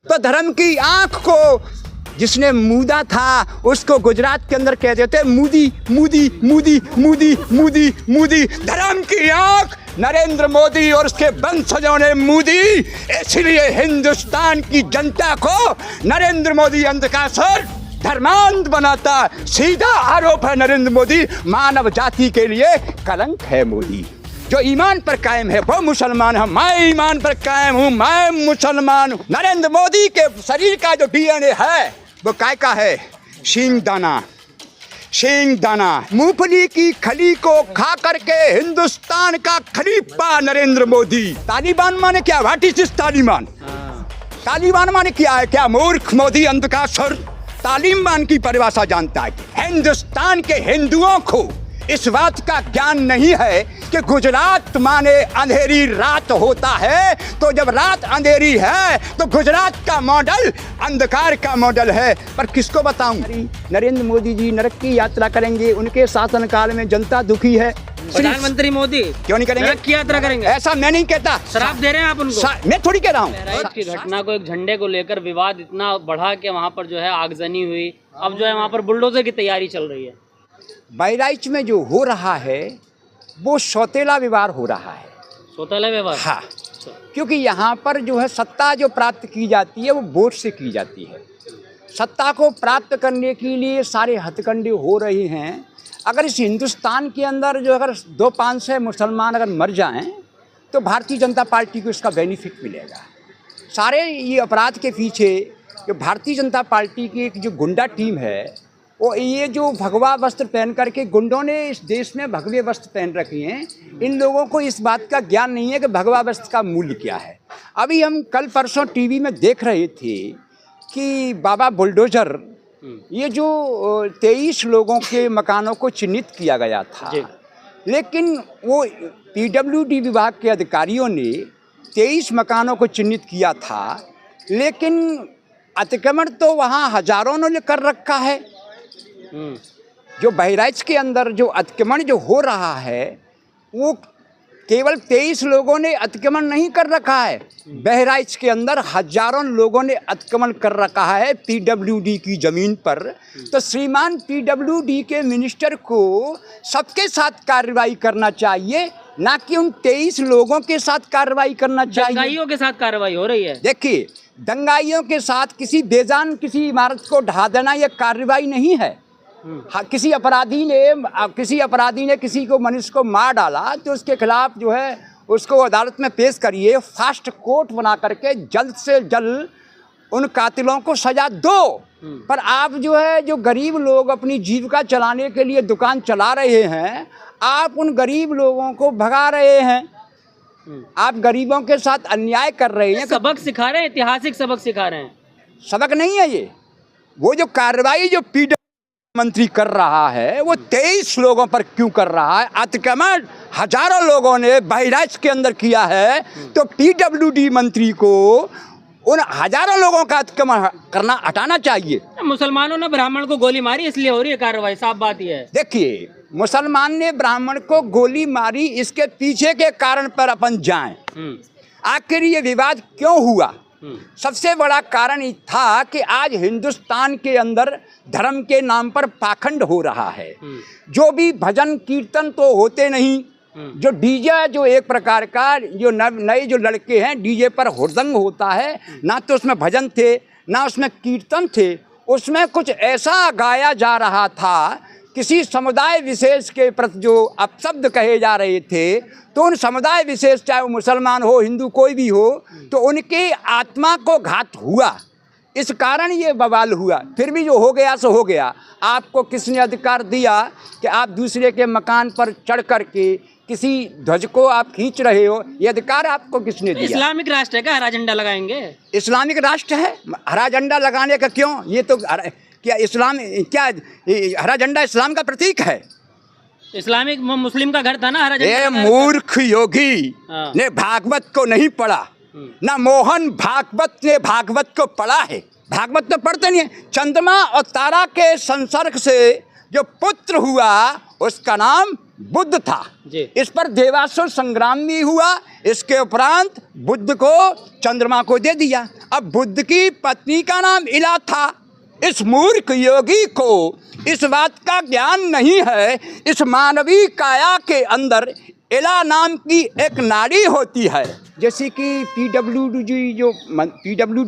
तो धर्म की आंख को जिसने मूदा था उसको गुजरात के अंदर कहते थे मोदी मोदी मोदी मोदी मोदी मोदी। धर्म की आंख नरेंद्र मोदी और उसके वंशजों ने मूदी, इसलिए हिंदुस्तान की जनता को नरेंद्र मोदी अंधकासुर धर्मांध बनाता। सीधा आरोप है नरेंद्र मोदी मानव जाति के लिए कलंक है। मोदी जो ईमान पर कायम है वो मुसलमान है। मैं ईमान पर कायम हूँ, मैं मुसलमान हूँ। नरेंद्र मोदी के शरीर का जो डीएनए है वो काय का है? सींग दाना, सींग दाना। मूंगफली की खली को खा करके हिंदुस्तान का खलीफा नरेंद्र मोदी। तालिबान माने क्या? What is this Taliban? Taliban माने क्या है? क्या मूर्ख मोदी अंधकासुर तालिबान की परिभाषा जानता है? हिंदुस्तान के हिंदुओं को इस बात का ज्ञान नहीं है कि गुजरात माने अंधेरी रात होता है। तो जब रात अंधेरी है तो गुजरात का मॉडल अंधकार का मॉडल है। पर किसको बताऊं? नरेंद्र मोदी जी नरक की यात्रा करेंगे, उनके शासनकाल में जनता दुखी है। प्रधानमंत्री मोदी क्यों नहीं करेंगे? नरक की यात्रा करेंगे? ऐसा मैं नहीं कहता। शराब दे रहे हैं आप उनको? मैं थोड़ी कह रहा हूँ। बहराइच की घटना को, एक झंडे को लेकर विवाद इतना बढ़ा कि वहाँ पर जो है आगजनी हुई। अब जो है वहाँ पर बुलडोजर की तैयारी चल रही है। बहराइच में जो हो रहा है वो सौतेला व्यवहार हो रहा है। सौतेला व्यवहार? हाँ, क्योंकि यहाँ पर जो है सत्ता जो प्राप्त की जाती है वो वोट से की जाती है। सत्ता को प्राप्त करने के लिए सारे हथकंडे हो रहे हैं। अगर इस हिंदुस्तान के अंदर जो अगर 200-500 मुसलमान अगर मर जाएं तो भारतीय जनता पार्टी को इसका बेनिफिट मिलेगा। सारे ये अपराध के पीछे जो भारतीय जनता पार्टी की एक जो गुंडा टीम है, वो ये जो भगवा वस्त्र पहन करके गुंडों ने इस देश में भगवे वस्त्र पहन रखे हैं। इन लोगों को इस बात का ज्ञान नहीं है कि भगवा वस्त्र का मूल्य क्या है। अभी हम कल परसों टीवी में देख रहे थे कि बाबा बुलडोजर, ये जो 23 लोगों के मकानों को चिन्हित किया गया था, लेकिन वो पीडब्ल्यूडी विभाग के अधिकारियों ने 23 मकानों को चिन्हित किया था, लेकिन अतिक्रमण तो वहाँ हजारों ने कर रखा है। जो बहराइच के अंदर जो अतिक्रमण जो हो रहा है वो केवल 23 लोगों ने अतिक्रमण नहीं कर रखा है। बहराइच के अंदर हजारों लोगों ने अतिक्रमण कर रखा है पीडब्ल्यूडी की ज़मीन पर। तो श्रीमान पीडब्ल्यूडी के मिनिस्टर को सबके साथ कार्रवाई करना चाहिए, ना कि उन 23 लोगों के साथ कार्रवाई करना चाहिए। दंगाइयों के साथ कार्रवाई हो रही है। देखिए, दंगाइयों के साथ किसी बेजान किसी इमारत को ढा देना यह कार्रवाई नहीं है। हाँ, किसी अपराधी ने किसी को मनुष्य को मार डाला तो उसके खिलाफ जो है उसको अदालत में पेश करिए, फास्ट कोर्ट बना करके जल्द से जल्द उन कातिलों को सजा दो। पर आप जो है जो गरीब लोग अपनी जीविका चलाने के लिए दुकान चला रहे हैं, आप उन गरीब लोगों को भगा रहे हैं। आप गरीबों के साथ अन्याय कर रहे हैं। सबक सिखा रहे हैं, ऐतिहासिक सबक सिखा रहे हैं। सबक नहीं है ये। वो जो कार्रवाई जो मंत्री कर रहा है वो 23 लोगों पर क्यों कर रहा है? अतिक्रमण हजारों लोगों ने बहराइच के अंदर किया है, तो पीडब्ल्यूडी मंत्री को उन हजारों लोगों का अतिक्रमण करना हटाना चाहिए। मुसलमानों ने ब्राह्मण को गोली मारी इसलिए हो रही है कार्रवाई, साफ बात यह है। देखिए, मुसलमान ने ब्राह्मण को गोली मारी, इसके पीछे के कारण पर अपन जाएं। आखिर ये विवाद क्यों हुआ? सबसे बड़ा कारण ये था कि आज हिंदुस्तान के अंदर धर्म के नाम पर पाखंड हो रहा है। जो भी भजन कीर्तन तो होते नहीं, जो डीजे जो एक प्रकार का जो नए जो लड़के हैं डीजे पर हुड़दंग होता है, ना तो उसमें भजन थे ना उसमें कीर्तन थे, उसमें कुछ ऐसा गाया जा रहा था किसी समुदाय विशेष के प्रति जो अपशब्द कहे जा रहे थे। तो उन समुदाय विशेष, चाहे वो मुसलमान हो हिंदू कोई भी हो, तो उनकी आत्मा को घात हुआ, इस कारण ये बवाल हुआ। फिर भी जो हो गया सो हो गया। आपको किसने अधिकार दिया कि आप दूसरे के मकान पर चढ़ करके किसी ध्वज को आप खींच रहे हो? ये अधिकार आपको किसने दिया? इस्लामिक राष्ट्र है क्या, हरा झंडा लगाएंगे? इस्लामिक राष्ट्र है, हरा झंडा लगाने का क्यों? ये तो क्या इस्लाम, क्या हरा झंडा इस्लाम का प्रतीक है? इस्लामिक मुस्लिम का घर था ना हरा झंडा। ये मूर्ख योगी ने भागवत को नहीं पढ़ा, ना मोहन भागवत ने भागवत को पढ़ा है। भागवत तो पढ़ते नहीं है। चंद्रमा और तारा के संसर्ग से जो पुत्र हुआ उसका नाम बुद्ध था जी। इस पर देवासुर संग्राम भी हुआ। इसके उपरांत बुद्ध को चंद्रमा को दे दिया। अब बुद्ध की पत्नी का नाम इला था। इस मूर्ख योगी को इस बात का ज्ञान नहीं है, इस मानवीय काया के अंदर इला नाम की एक नाड़ी होती है। जैसे कि पीडब्ल्यूडी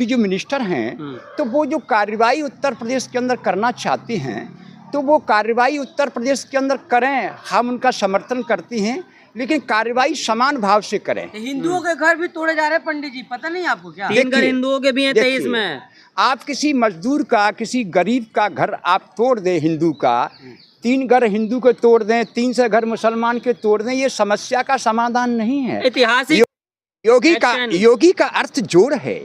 जो मिनिस्टर हैं, तो वो जो कार्रवाई उत्तर प्रदेश के अंदर करना चाहते हैं, तो वो कार्रवाई उत्तर प्रदेश के अंदर करें, हम उनका समर्थन करते हैं, लेकिन कार्रवाई समान भाव से करें। हिंदुओं के घर भी तोड़े जा रहे हैं पंडित जी, पता नहीं आपको क्या? 3 घर हिंदुओं के भी हैं, 23 में। आप किसी मजदूर का, किसी गरीब का घर आप तोड़ दें, हिंदू का 3 घर हिंदू के तोड़ दें, 3 से घर मुसलमान के तोड़ दें, ये समस्या का समाधान नहीं है। ऐतिहासिक योगी का अर्थ जोड़ है,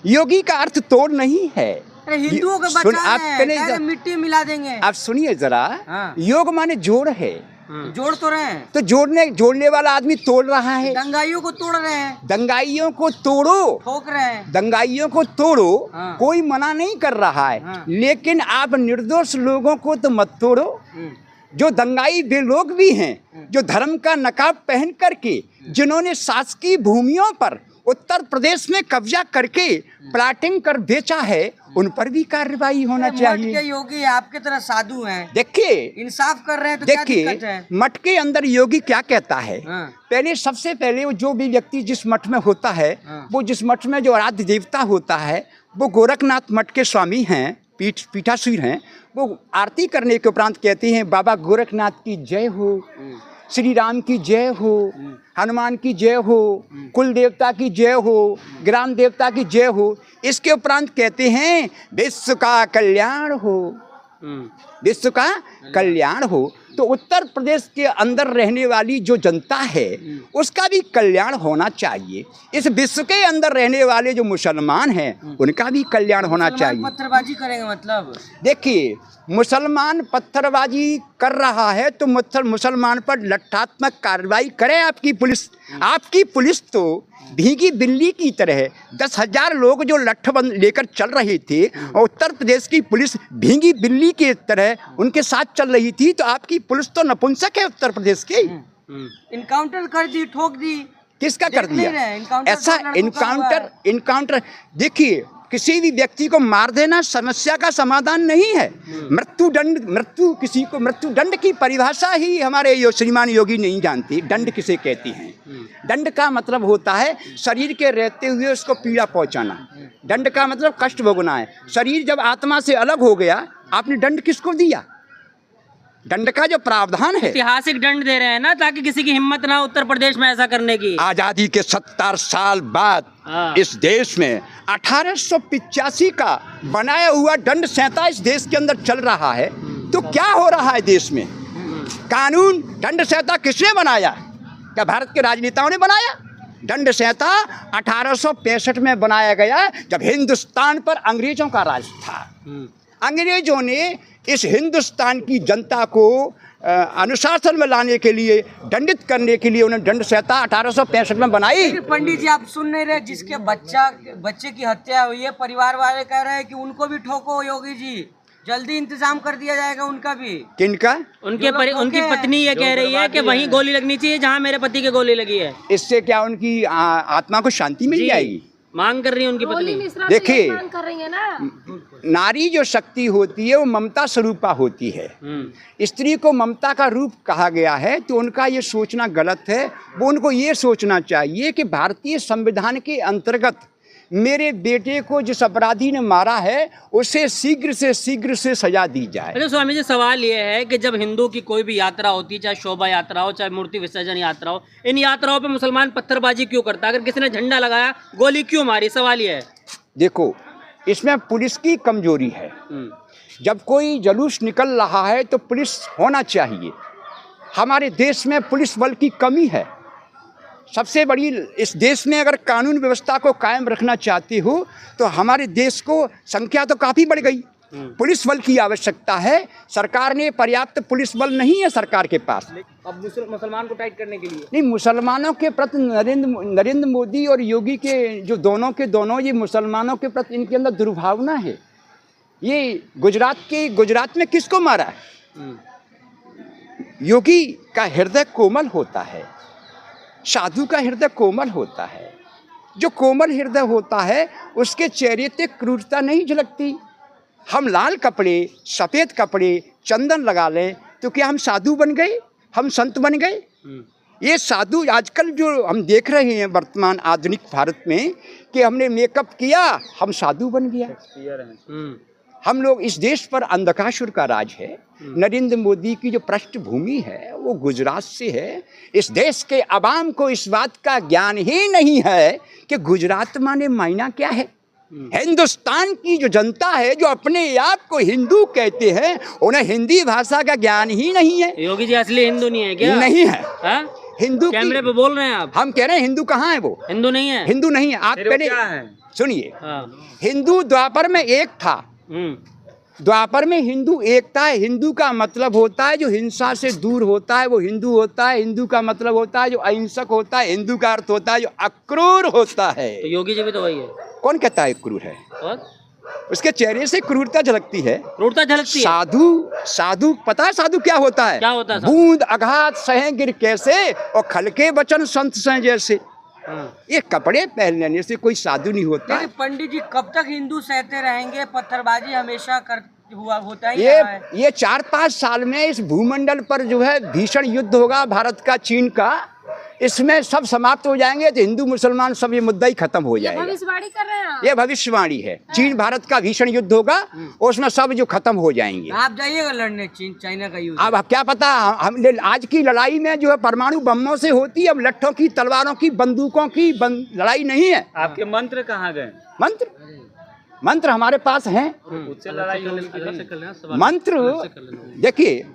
योगी का अर्थ तोड़ नहीं है। अरे हिंदुओं के बच्चा मिट्टी मिला देंगे। आप सुनिए जरा, हाँ। योग माने जोड़ है, जोड़ तो रहे हैं, तो जोड़ने वाला आदमी तोड़ रहा है। दंगाइयों को तोड़ रहे हैं, दंगाइयों को तोड़ो, ठोक रहे हैं, दंगाइयों को तोड़ो, हाँ। कोई मना नहीं कर रहा है, हाँ। लेकिन आप निर्दोष लोगों को तो मत तोड़ो। जो दंगाई वे लोग भी हैं, जो धर्म का नकाब पहन करके, जिन्होंने शासकीय भूमियों पर उत्तर प्रदेश में कब्जा करके प्लाटिंग कर बेचा है, उन पर भी कार्रवाई होना चाहिए। मठ के योगी आपके तरह साधु हैं, देखिए इंसाफ कर रहे हैं, तो क्या दिक्कत है? मठ के अंदर योगी क्या कहता है, हाँ। पहले सबसे पहले वो जो भी व्यक्ति जिस मठ में होता है, हाँ। वो जिस मठ में जो आराध्य देवता होता है, वो गोरखनाथ मठ के स्वामी हैं, पीठासीन हैं, वो आरती करने के उपरांत कहते हैं, बाबा गोरखनाथ की जय हो, श्री राम की जय हो, हनुमान की जय हो, कुल देवता की जय हो, ग्राम देवता की जय हो। इसके उपरांत कहते हैं विश्व का कल्याण हो, विश्व का कल्याण हो। तो उत्तर प्रदेश के अंदर रहने वाली जो जनता है, उसका भी कल्याण होना चाहिए। इस विश्व के अंदर रहने वाले जो मुसलमान हैं, उनका भी कल्याण होना चाहिए। पत्थरबाजी करेंगे मतलब? देखिए, मुसलमान पत्थरबाजी कर रहा है तो मुसलमान पर लट्ठात्मक कार्रवाई करे आपकी पुलिस। आपकी पुलिस तो भीगी बिल्ली की तरह 10,000 लोग जो लट्ठबंद लेकर चल रहे थे, और उत्तर प्रदेश की पुलिस भीगी बिल्ली की तरह उनके साथ चल रही थी, तो आपकी पुलिस तो नपुंसक है उत्तर प्रदेश की। इनकाउंटर कर दी, ठोक दी। किसका कर दिया ऐसा इनकाउंटर? इनकाउंटर देखिए, किसी भी व्यक्ति को मार देना समस्या का समाधान नहीं है। मृत्यु दंड की परिभाषा ही हमारे श्रीमान योगी नहीं जानती। दंड किसे कहती हैं? दंड का मतलब होता है शरीर के रहते हुए उसको पीड़ा पहुंचाना। दंड का मतलब कष्ट भोगना है। शरीर जब आत्मा से अलग हो गया, आपने दंड किसको दिया? दंड का जो प्रावधान है, ऐतिहासिक दंड दे रहे हैं ना, ताकि किसी की हिम्मत ना उत्तर प्रदेश में ऐसा करने की। आजादी के 70 साल बाद इस देश में 1885 का बनाया हुआ दंड संहिता इस देश के अंदर चल रहा है। तो क्या हो रहा है देश में? कानून दंड संहिता किसने बनाया? क्या भारत के राजनेताओं ने बनाया? दंड संहिता 1865 में बनाया गया, जब हिंदुस्तान पर अंग्रेजों का राज था। अंग्रेजों ने इस हिंदुस्तान की जनता को अनुशासन में लाने के लिए, दंडित करने के लिए उन्होंने दंड संहिता 1865 में बनाई। पंडित जी, आप सुन नहीं रहे? जिसके बच्चे की हत्या हुई है, परिवार वाले कह रहे हैं कि उनको भी ठोको योगी जी, जल्दी इंतजाम कर दिया जाएगा उनका भी। किनका? उनकी पत्नी ये कह रही है कि वहीं गोली लगनी चाहिए जहां मेरे पति के गोली लगी है। इससे क्या उनकी आत्मा को शांति मिल जाएगी? मांग कर रही है उनकी पत्नी। देखिए, नारी जो शक्ति होती है वो ममता स्वरूपा होती है। स्त्री को ममता का रूप कहा गया है, तो उनका ये सोचना गलत है। वो उनको ये सोचना चाहिए कि भारतीय संविधान के अंतर्गत मेरे बेटे को जिस अपराधी ने मारा है, उसे शीघ्र से सजा दी जाए। अच्छा स्वामी जी, सवाल ये है कि जब हिंदू की कोई भी यात्रा होती है, चाहे शोभा यात्रा हो, चाहे मूर्ति विसर्जन यात्रा हो, इन यात्राओं पे मुसलमान पत्थरबाजी क्यों करता है? अगर किसी ने झंडा लगाया, गोली क्यों मारी? सवाल ये है। देखो, इसमें पुलिस की कमजोरी है। जब कोई जुलूस निकल रहा है तो पुलिस होना चाहिए। हमारे देश में पुलिस बल की कमी है। सबसे बड़ी, इस देश में अगर कानून व्यवस्था को कायम रखना चाहते हो तो हमारे देश को संख्या तो काफ़ी बढ़ गई, पुलिस बल की आवश्यकता है। सरकार ने पर्याप्त पुलिस बल नहीं है सरकार के पास। अब मुसलमान को टाइट करने के लिए नहीं, मुसलमानों के प्रति नरेंद्र मोदी और योगी के जो दोनों ये मुसलमानों के प्रति इनके अंदर दुर्भावना है। ये गुजरात में किसको मारा है? योगी का हृदय कोमल होता है, साधु का हृदय कोमल होता है। जो कोमल हृदय होता है उसके चेहरे पे क्रूरता नहीं झलकती। हम लाल कपड़े, सफ़ेद कपड़े, चंदन लगा लें तो क्या हम साधु बन गए, हम संत बन गए? ये साधु आजकल जो हम देख रहे हैं वर्तमान आधुनिक भारत में कि हमने मेकअप किया, हम साधु बन गया। हम लोग, इस देश पर अंधकासुर का राज है। नरेंद्र मोदी की जो पृष्ठभूमि है वो गुजरात से है। इस देश के अवाम को इस बात का ज्ञान ही नहीं है कि गुजरात माने मायना क्या है। हिंदुस्तान की जो जनता है जो अपने आप को हिंदू कहते हैं, उन्हें हिंदी भाषा का ज्ञान ही नहीं है। योगी जी असली हिंदू नहीं है क्या? नहीं है। हा? हिंदू कैमरे पे बोल रहे हैं आप। हम कह रहे हैं हिंदू कहाँ है? वो हिंदू नहीं है। हिंदू नहीं है। आप पहले सुनिए, हिंदू द्वापर में एक था। द्वापर में हिंदू एकता है। हिंदू का मतलब होता है जो हिंसा से दूर होता है, वो हिंदू होता है। हिंदू का मतलब होता है जो अहिंसक होता है। हिंदू का अर्थ होता है जो अक्रूर होता है। तो योगी जी भी तो वही है। कौन कहता है क्रूर है? और उसके चेहरे से क्रूरता झलकती है। क्रूरता झलकती है। साधु पता है साधु क्या होता है? क्या होता है? बूंद अघात सहे गिर कैसे, और खलके वचन संत सहे जैसे। ये कपड़े पहन लेने से कोई साधु नहीं होता। लेकिन पंडित जी कब तक हिंदू सहते रहेंगे? पत्थरबाजी हमेशा होता ही रहा है। ये 4-5 साल में इस भूमंडल पर जो है भीषण युद्ध होगा भारत का, चीन का। इसमें सब समाप्त हो जाएंगे तो हिंदू मुसलमान सब ये मुद्दा ही खत्म हो जाएगा। भविष्यवाणी कर रहे हैं। ये भविष्यवाणी है। चीन भारत का भीषण युद्ध होगा, उसमें सब जो खत्म हो जाएंगे। आप जाइएगा लड़ने चीन चाइना का युद्ध। अब क्या पता, हम आज की लड़ाई में जो है परमाणु बमों से होती है। अब लट्ठों की, तलवारों की, बंदूकों की लड़ाई नहीं है। आपके मंत्र कहाँ गए? मंत्र हमारे पास हैं। उससे लड़ाई होगी। मंत्र देखिए,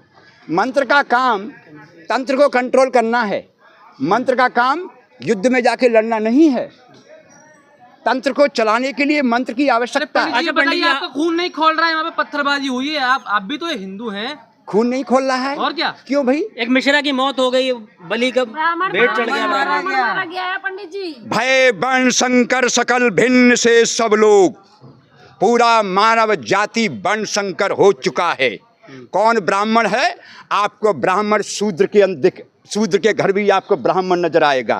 मंत्र का काम तंत्र को कंट्रोल करना है। मंत्र का काम युद्ध में जाके लड़ना नहीं है। तंत्र को चलाने के लिए मंत्र की आवश्यकता है। अच्छा बताइए, आपका खून नहीं खोल रहा है, यहाँ पे पत्थरबाजी हुई है, आप भी तो हिंदू हैं। खून नहीं खोल रहा है और क्या? क्यों भाई? एक मिश्रा की मौत हो गई, बलि का भेंट चढ़ गया, मारा गया है पंडित जी। भय वर्ण संकर सकल भिन्न से सब लोग, पूरा मानव जाति वर्ण संकर हो चुका है। कौन ब्राह्मण है? आपको ब्राह्मण शूद्र के घर भी आपको ब्राह्मण नजर आएगा।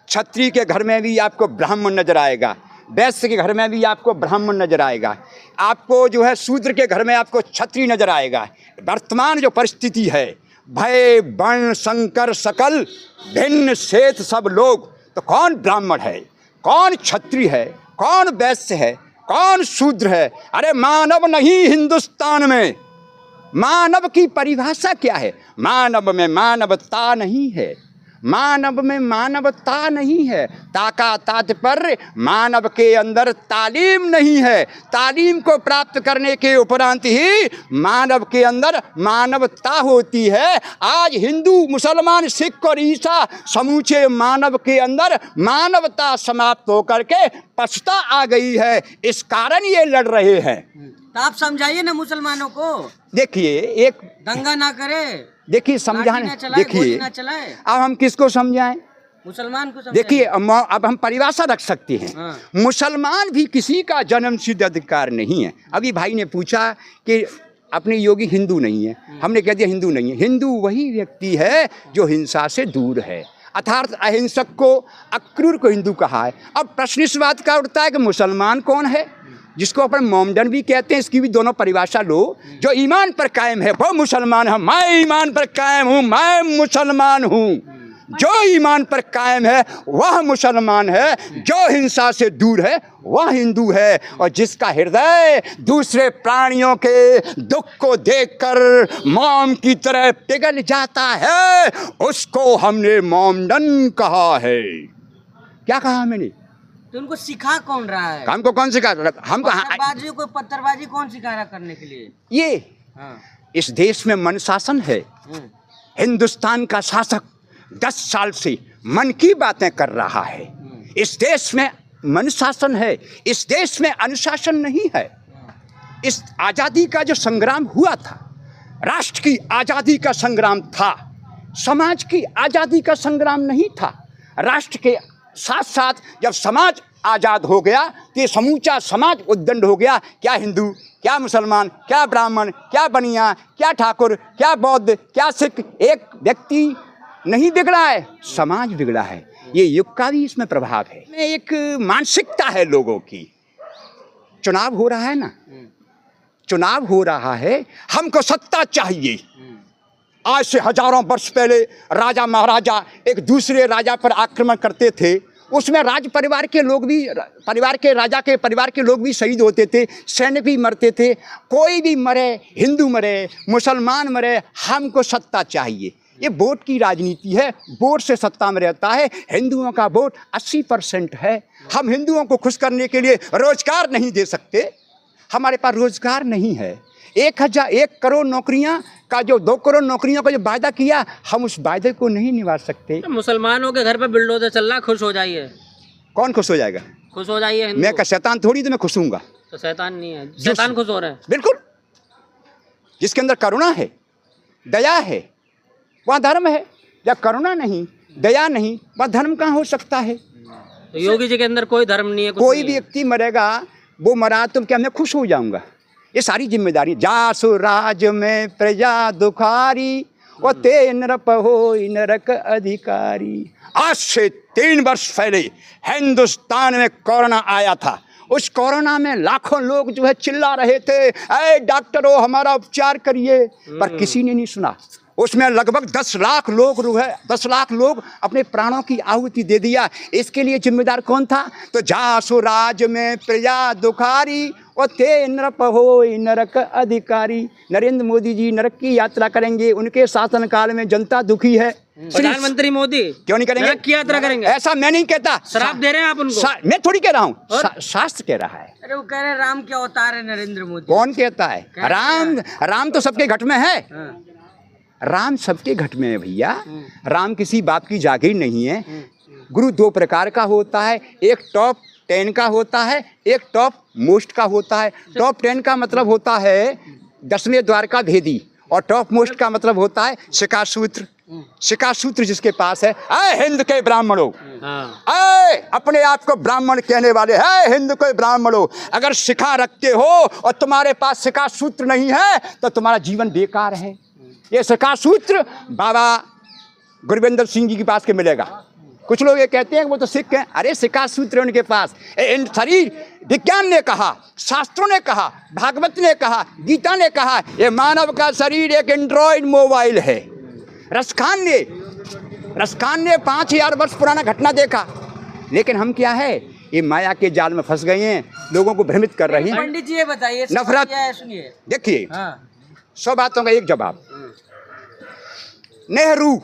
क्षत्रिय के घर में भी आपको ब्राह्मण नजर आएगा। वैश्य के घर में भी आपको ब्राह्मण नजर आएगा। आपको जो है शूद्र के घर में आपको क्षत्रिय नजर आएगा। वर्तमान जो परिस्थिति है, भय वर्ण संकर सकल भिन्न श्वेत सब लोग, तो कौन ब्राह्मण है, कौन क्षत्रिय है, कौन वैश्य है, कौन शूद्र है? अरे मानव नहीं हिंदुस्तान में। मानव की परिभाषा क्या है? मानव में मानवता नहीं है। मानव में मानवता नहीं है। ताका तात्पर्य मानव के अंदर तालीम नहीं है। तालीम को प्राप्त करने के उपरांत ही मानव के अंदर मानवता होती है। आज हिंदू, मुसलमान, सिख और ईसाई समूचे मानव के अंदर मानवता समाप्त होकर के पछता आ गई है। इस कारण ये लड़ रहे हैं। तो आप समझाइए ना मुसलमानों को। देखिए, एक दंगा ना करे, देखिए समझाने, देखिए अब हम किसको समझाएं? मुसलमान को समझाएं। देखिए अब हम परिभाषा रख सकते हैं। मुसलमान भी किसी का जन्म सिद्ध अधिकार नहीं है। अभी भाई ने पूछा कि अपने योगी हिंदू नहीं है, हमने कह दिया हिंदू नहीं है। हिंदू वही व्यक्ति है जो हिंसा से दूर है, अर्थात अहिंसक को, अक्रूर को हिंदू कहा है। अब प्रश्न इस बात का उठता है कि मुसलमान कौन है, जिसको अपन मोमडन भी कहते हैं। इसकी भी दोनों परिभाषा लो। जो ईमान पर कायम है वो मुसलमान है। मैं ईमान पर कायम हूँ, मैं मुसलमान हूँ। जो ईमान पर कायम है वह मुसलमान है। जो हिंसा से दूर है वह हिंदू है। और जिसका हृदय दूसरे प्राणियों के दुख को देखकर मोम की तरह पिघल जाता है, उसको हमने मोमडन कहा है। क्या कहा मैंने? तो उनको सिखा कौन रहा है? हमको कौन सिखा? हमको पत्थरबाजी कौन सिखा रहा करने के लिए? ये इस देश में मन शासन है। हिंदुस्तान का शासक 10 साल से मन की बातें कर रहा है। इस देश में मन शासन है, इस देश में अनुशासन नहीं है। इस आज़ादी का जो संग्राम हुआ था, राष्ट्र की आज़ादी का संग्राम था, समाज की आज़ादी का संग्राम नहीं था। राष्ट्र के साथ साथ जब समाज आज़ाद हो गया तो ये समूचा समाज उद्दंड हो गया। क्या हिंदू, क्या मुसलमान, क्या ब्राह्मण, क्या बनिया, क्या ठाकुर, क्या बौद्ध, क्या सिख, एक व्यक्ति नहीं बिगड़ा है, समाज बिगड़ा है। ये युग का भी इसमें प्रभाव है। एक मानसिकता है लोगों की। चुनाव हो रहा है ना, चुनाव हो रहा है, हमको सत्ता चाहिए। आज से हजारों वर्ष पहले राजा महाराजा एक दूसरे राजा पर आक्रमण करते थे, उसमें राज परिवार के लोग भी, परिवार के राजा के परिवार के लोग भी शहीद होते थे, सैनिक भी मरते थे। कोई भी मरे, हिंदू मरे, मुसलमान मरे, हमको सत्ता चाहिए। ये वोट की राजनीति है, वोट से सत्ता में रहता है। हिंदुओं का वोट 80% है। हम हिंदुओं को खुश करने के लिए रोजगार नहीं दे सकते, हमारे पास रोजगार नहीं है। 1 करोड़ नौकरियां का जो 2 करोड़ नौकरियों का जो वायदा किया, हम उस वायदे को नहीं निभा सकते। मुसलमानों के घर पे बिल्डोजर चल रहा, खुश हो जाइए। कौन खुश हो जाएगा? खुश हो जाइए हिंदू। मैं का शैतान थोड़ी, तो मैं खुश हूँगा। तो शैतान नहीं है, शैतान खुश हो रहे हैं। बिल्कुल, जिसके अंदर करुणा है, दया है, वहाँ धर्म है। जब करुणा नहीं, दया नहीं, वहाँ धर्म कहाँ हो सकता है? तो योगी जी के अंदर कोई धर्म नहीं है, कोई भी व्यक्ति मरेगा, वो मरा तो क्या मैं खुश हो जाऊंगा? ये सारी जिम्मेदारी। जासु राज में प्रजा दुखारी, वो ते नरप हो नरक अधिकारी। आज से 3 वर्ष पहले हिंदुस्तान में कोरोना आया था। उस कोरोना में लाखों लोग जो है चिल्ला रहे थे, ऐ डॉक्टरों हमारा उपचार करिए, पर किसी ने नहीं सुना। उसमें लगभग 10 लाख लोग जो है, 10 लाख लोग अपने प्राणों की आहुति दे दिया। इसके लिए जिम्मेदार कौन था? तो जासु राज में प्रजा दुखारी, और ते नरप हो नरक अधिकारी। नरेंद्र मोदी जी नरक की यात्रा करेंगे, उनके शासनकाल में जनता दुखी है। प्रधानमंत्री मोदी क्यों नहीं करेंगे? नरक की यात्रा करेंगे? ऐसा मैं नहीं कहता। शराब दे रहे हैं आप उनको? मैं थोड़ी कह रहा हूँ, शास्त्र कह रहा है। अरे वो कह रहे राम के अवतार है नरेंद्र मोदी। कौन कहता है? राम तो सबके घट में है। राम सबके घट में है भैया। राम किसी बाप की जागीर नहीं है। गुरु 2 प्रकार का होता है, एक टॉप 10 का होता है, एक टॉप मोस्ट का होता है। टॉप 10 का मतलब होता है 10वें द्वार का भेदी, और टॉप मोस्ट का मतलब होता है शिखा सूत्र। शिखा सूत्र जिसके पास है, ऐ हिंद के ब्राह्मणों, ऐ अपने आप को ब्राह्मण कहने वाले, है हिंद के ब्राह्मणों, अगर शिखा रखते हो और तुम्हारे पास शिखा सूत्र नहीं है तो तुम्हारा जीवन बेकार है। ये शिखा सूत्र बाबा गुरविंदर सिंह जी के पास के मिलेगा। कुछ लोग ये कहते हैं कि वो तो सिख हैं। अरे शिखा सूत्र उनके पास। शरीर विज्ञान ने कहा, शास्त्रों ने कहा, भागवत ने कहा, गीता ने कहा, ये मानव का शरीर एक एंड्रॉइड मोबाइल है। रसखान ने 5000 वर्ष पुराना घटना देखा, लेकिन हम क्या है, ये माया के जाल में फंस गए हैं, लोगों को भ्रमित कर रहे हैं। पंडित जी ये बताइए, नफरत। सुनिए, देखिए, हाँ। 100 बातों का एक जवाब। नेहरू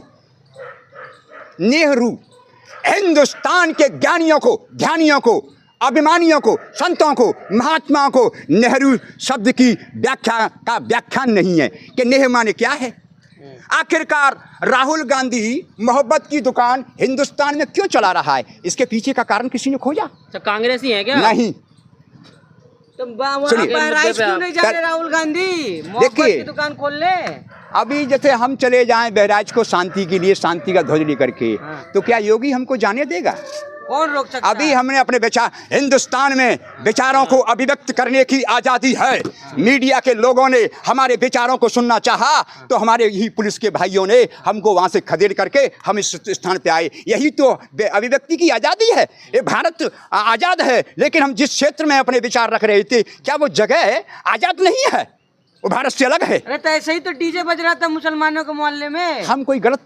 हिंदुस्तान के ज्ञानियों को, ध्यानियों को, अभिमानियों को, संतों को, महात्माओं को नेहरू शब्द की व्याख्या का व्याख्यान नहीं है कि नेह माने क्या है। आखिरकार राहुल गांधी मोहब्बत की दुकान हिंदुस्तान में क्यों चला रहा है? इसके पीछे का कारण किसी ने खोजा? तो कांग्रेसी है क्या? नहीं। तो बहराइच क्यों नहीं जा रहे राहुल गांधी? मोहब्बत की दुकान खोल ले। अभी जैसे हम चले जाएं बहराइच को शांति के लिए, शांति का ध्वज लेकर के, तो क्या योगी हमको जाने देगा? कौन रोक सकता है? अभी हमने अपने विचार, हिंदुस्तान में विचारों को अभिव्यक्त करने की आज़ादी है। मीडिया के लोगों ने हमारे विचारों को सुनना चाहा तो हमारे ही पुलिस के भाइयों ने हमको वहाँ से खदेड़ करके हम इस स्थान पे आए। यही तो अभिव्यक्ति की आज़ादी है। ये भारत आज़ाद है, लेकिन हम जिस क्षेत्र में अपने विचार रख रहे थे, क्या वो जगह आज़ाद नहीं है? वो भारत से अलग है। अरे तो ऐसे ही तो डीजे बज रहा था मुसलमानों के मोहल्ले में। हम कोई गलत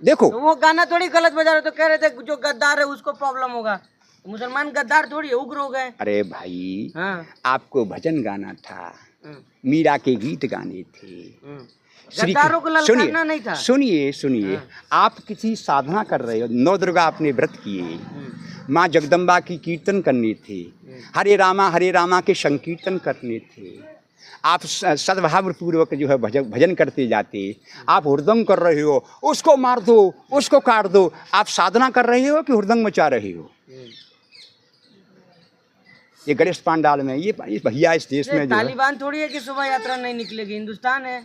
देखो, तो वो गाना थोड़ी गलत बजा रहे, तो कह रहे थे जो गद्दार है उसको प्रॉब्लम होगा। तो मुसलमान गद्दार थोड़ी है, उग्र हो गए। अरे भाई, हाँ। आपको भजन गाना था, मीरा के गीत गाने थे, गद्दारों को ललकारना नहीं था। सुनिए, आप किसी साधना कर रहे हो, 9 दुर्गा आपने व्रत किए, माँ जगदम्बा की कीर्तन करने थे, हरे रामा के संकीर्तन करने थे, आप सद्भाव पूर्वक जो है भजन करते जाते, आप हुरदंग कर रहे हो, उसको मार दो, उसको काट दो। आप साधना कर रहे हो कि हुरदंग मचा रहे हो? ये गणेश पांडाल में ये भैया इस देश में तालिबान थोड़ी है कि शोभा यात्रा नहीं निकलेगी, हिंदुस्तान है।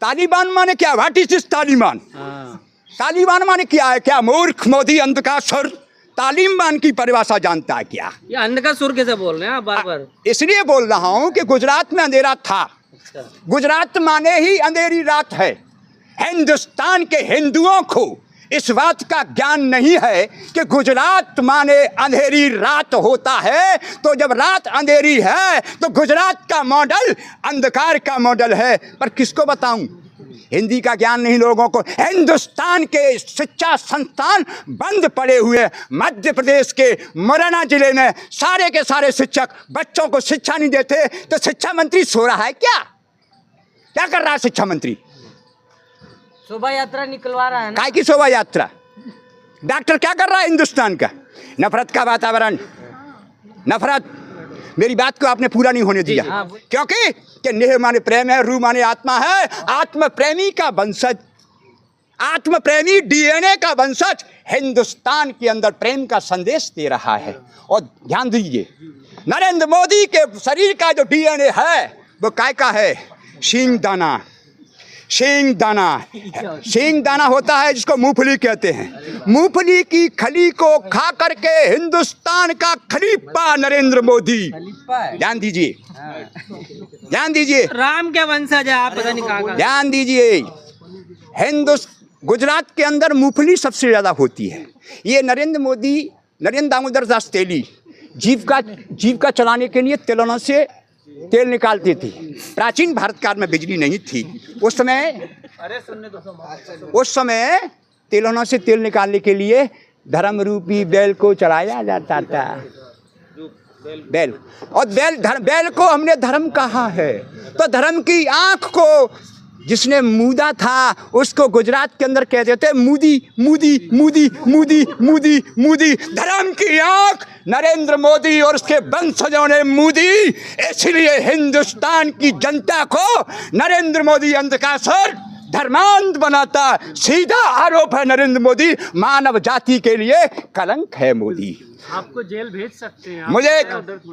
तालिबान माने क्या? What is this Taliban? Taliban माने क्या है? क्या मूर्ख मोदी अंधकार? तालिबान की परिभाषा जानता है क्या? ये अंध का सुर कैसे बोल रहे हैं आप बार बार? इसलिए बोल रहा हूं कि गुजरात में अंधेरा था। गुजरात माने ही अंधेरी रात है। हिंदुस्तान के हिंदुओं को इस बात का ज्ञान नहीं है कि गुजरात माने अंधेरी रात होता है। तो जब रात अंधेरी है तो गुजरात का मॉडल अंधकार का मॉडल है। पर किसको बताऊं? हिंदी का ज्ञान नहीं लोगों को। हिंदुस्तान के शिक्षा संस्थान बंद पड़े हुए। मध्य प्रदेश के मुरैना जिले में सारे के सारे शिक्षक बच्चों को शिक्षा नहीं देते। तो शिक्षा मंत्री सो रहा है क्या? क्या कर रहा है शिक्षा मंत्री? शोभा यात्रा निकलवा रहा है ना। काय की शोभा यात्रा? डॉक्टर क्या कर रहा है हिंदुस्तान का? नफरत का वातावरण, नफरत। मेरी बात को आपने पूरा नहीं होने दिया, क्योंकि कि नेह माने प्रेम है, रू माने आत्मा है। आत्म प्रेमी का वंशज, आत्म प्रेमी डीएनए का वंशज हिंदुस्तान के अंदर प्रेम का संदेश दे रहा है। और ध्यान दीजिए, नरेंद्र मोदी के शरीर का जो डीएनए है वो काय का है? सींग दाना। सींग दाना, सींग दाना होता है जिसको मूंगफली कहते हैं। मूंगफली की खली को खा करके हिंदुस्तान का खलीफा नरेंद्र मोदी। ध्यान दीजिए, ध्यान दीजिए, राम के वंशज है आप, पता नहीं कहाँ का। ध्यान दीजिए। गुजरात के अंदर मूंगफली सबसे ज्यादा होती है। ये नरेंद्र दामोदर दास तेली जीविका चलाने के लिए तिलौनों से तेल निकालती थी। प्राचीन भारत काल में बिजली नहीं थी। उस समय तिलौनों से तेल निकालने के लिए धर्म रूपी बैल को चलाया जाता था। बैल, और बैल को हमने धर्म कहा है। तो धर्म की आंख को जिसने मूदा था उसको गुजरात के अंदर कहते थे मूदी मूदी मूदी मूदी मूदी मूदी। धर्म की आंख नरेंद्र मोदी और उसके वंशजों ने मूदी। इसलिए हिंदुस्तान की जनता को नरेंद्र मोदी अंधकार धर्मांध बनाता। सीधा आरोप है नरेंद्र मोदी मानव जाति के लिए कलंक है। मोदी आपको जेल भेज सकते हैं। मुझे,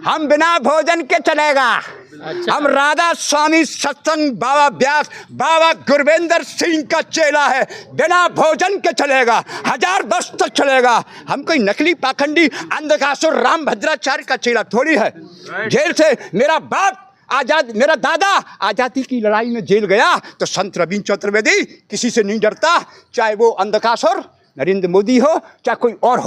हम बिना भोजन के चलेगा। हम राधा स्वामी सत्संग बाबा व्यास बाबा गुरविंदर सिंह का चेला है। बिना भोजन के चलेगा, 1000 वर्ष तक चलेगा। हम कोई नकली पाखंडी अंधकासुर राम भद्राचार्य का चेला थोड़ी है। जेल से मेरा बाप मेरा दादा आजादी की लड़ाई में जेल गया। तो संत रविंद्र चतुर्वेदी किसी से नहीं डरता, चाहे वो अंधकासुर नरेंद्र मोदी हो चाहे कोई और हो।